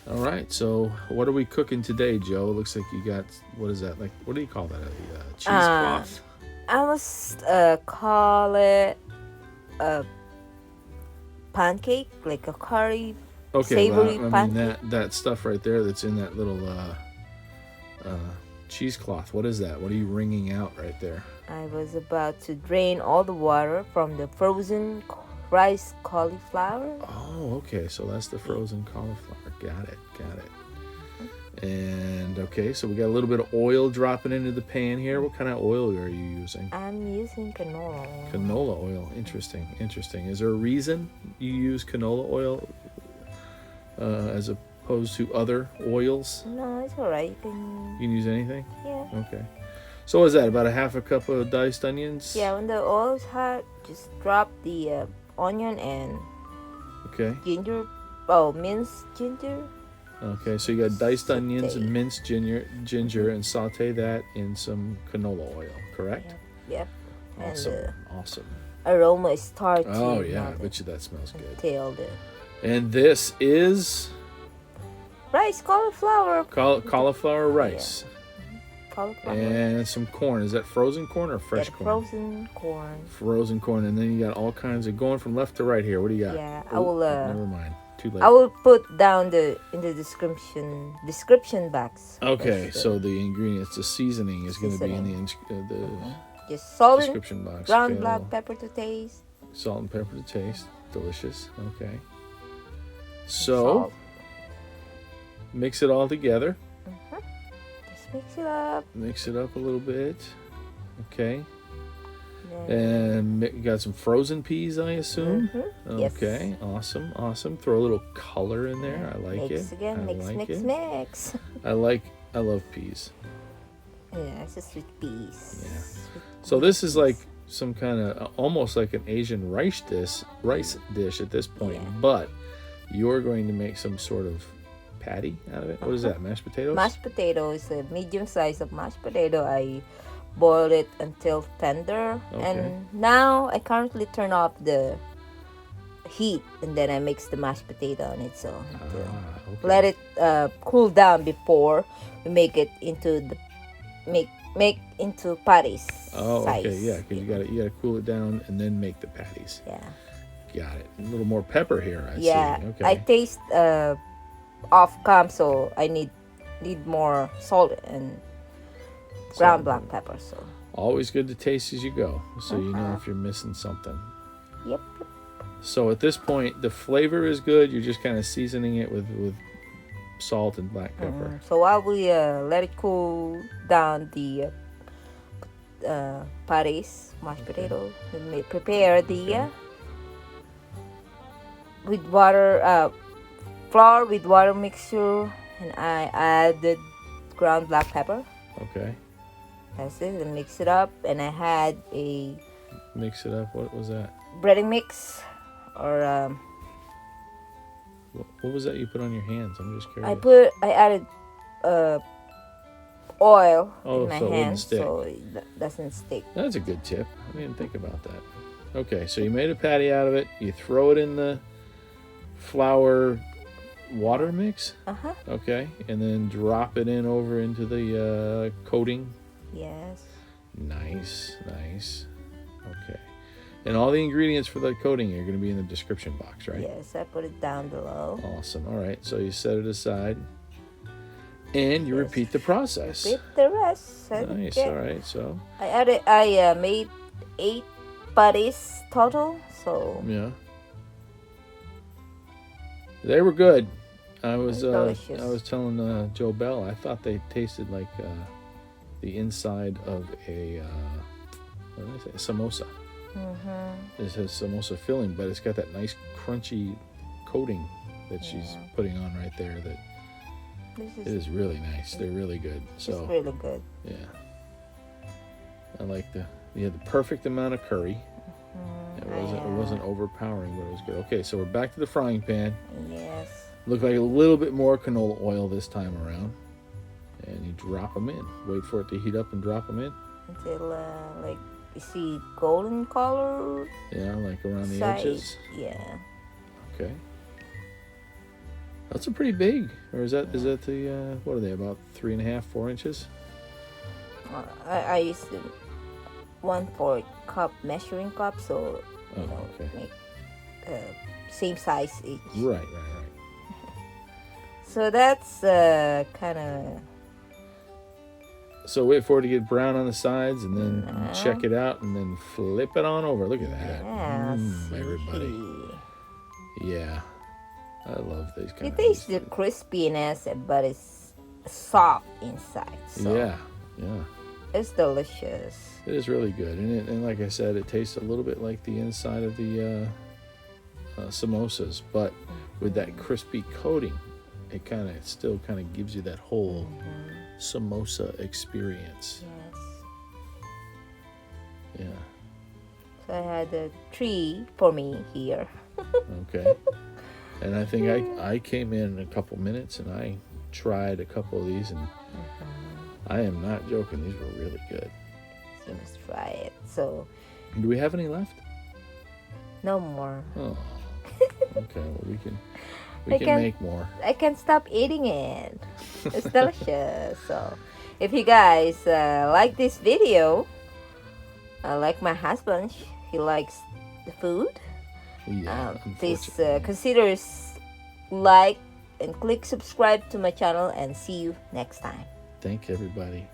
All right. So what are we cooking today, Joe? It looks like you got, what is that? Like, what do you call that? A Uh, cheesecloth? I was call it a pancake, like a curry, Okay. Well, savory I mean pancake. that stuff right there that's in that little uh, cheesecloth. What is that? What are you wringing out right there? I was about to drain all the water from the frozen rice cauliflower. Oh, okay. So that's the frozen cauliflower. Got it. Got it. And okay, so we got a little bit of oil dropping into the pan here. What kind of oil are you using? I'm using canola oil. Canola oil. Interesting. Interesting. Is there a reason you use canola oil as opposed to other oils? No, it's alright. You can use anything? Yeah. Okay. So what is that? About a half a cup of diced onions? Yeah, when the oil is hot, just drop the onion and Okay. ginger. Oh, minced ginger. Okay, so you got diced onions and Saute. minced ginger, and saute that in some canola oil, correct? Yep. Yep. Awesome, And the awesome. aroma is starting Oh to yeah, I melt bet you that smells good. until the And this is rice cauliflower. cauliflower rice Cauliflower. and some corn. Is that frozen corn or fresh Yeah, corn? frozen corn. Frozen corn, and then you got all kinds of going from left to right here. What do you got? Yeah, I Oh, will. never mind. Too late. I will put down in the description box. Okay, That's so the ingredients, the seasoning is going to be in the just salt and description box. ground Okay, black well, pepper to taste. salt and pepper to taste. Delicious. Okay. So Salt. mix it all together. Just mix it up. Mix it up a little bit. Okay. Then, And you got some frozen peas, I assume. Yes. Okay. Awesome. Awesome. Throw a little color in there. I like mix it. again. I Mix, like mix, it. mix. I love peas. Yeah, it's just with peas. Yeah. With So this is like some kind of almost like an Asian rice dish at this point, Yeah. but you're going to make some sort of patty out of it. What is that? Mashed potatoes? mashed potato is a medium size of mashed potato. I boiled it until tender, Okay. and now I currently turn off the heat, and then I mix the mashed potato on it. So Okay. let it cool down before we make it into the make into patties. Oh, okay, size. yeah, because you got to cool it down and then make the patties. Yeah. Got it. A little more pepper here. I Yeah. see. Okay. I taste off cam, so I need more salt and ground black pepper. So Always good to taste as you go, so you know if you're missing something. yep. So at this point, the flavor is good. You're just kind of seasoning it with salt and black pepper. So while we let it cool down the patties, mashed potato, we may prepare the with water flour with water mixture, and I added ground black pepper. Okay. That's it. And mix it up, and I had a Mix it up. What was that? breading mix, or What was that you put on your hands? I'm just curious. I added oil Oh, in my so it wouldn't hands stick. so it doesn't stick. That's a good tip. I didn't think about that. Okay, so you made a patty out of it. You throw it in the flour water mix. Okay, and then drop it in over into the coating. Yes. Nice, nice. Okay, and all the ingredients for the coating are going to be in the description box, right? Yes, I put it down below. Awesome. All right, so you set it aside, and you Yes. repeat the process. Repeat the rest. Nice. Okay. All right, so I made 8 patties total. So yeah, they were good. I was delicious. telling Joe Bell, I thought they tasted like the inside of a what did I say? A samosa. This has samosa filling, but it's got that nice crunchy coating that she's putting on right there. That this it is really nice. They're really good. it's So really good. yeah, I like you had the perfect amount of curry. It wasn't overpowering, but it was good. Okay, so we're back to the frying pan. Yes. Look like a little bit more canola oil this time around. And you drop them in. Wait for it to heat up and drop them in. Until like you see golden color Yeah, like around the side. edges. Yeah. Okay. That's a pretty big. Or is that the what are they, about 3.5, 4 inches? I used 1/4 cup measuring cup, so Okay. make same size each. Right. So that's kind of. So wait for it to get brown on the sides, and then check it out, and then flip it on over. Look at that, everybody. Yeah, I love these kind It of. tastes the crispiness, but it's soft inside. So Yeah. it's delicious. It is really good, and like I said, it tastes a little bit like the inside of the samosas, but with that crispy coating, it still kind of gives you that whole samosa experience. Yes. Yeah. So I had 3 for me here. Okay. And I think I came in a couple minutes and I tried a couple of these, and I am not joking. These were really good. So you must try it. So Do we have any left? no more. Oh. Okay. Well, we can make more. I can't stop eating it. It's delicious. So if you guys like this video, like my husband, he likes the food. Yeah. Please consider like and click subscribe to my channel, and see you next time. Thank everybody.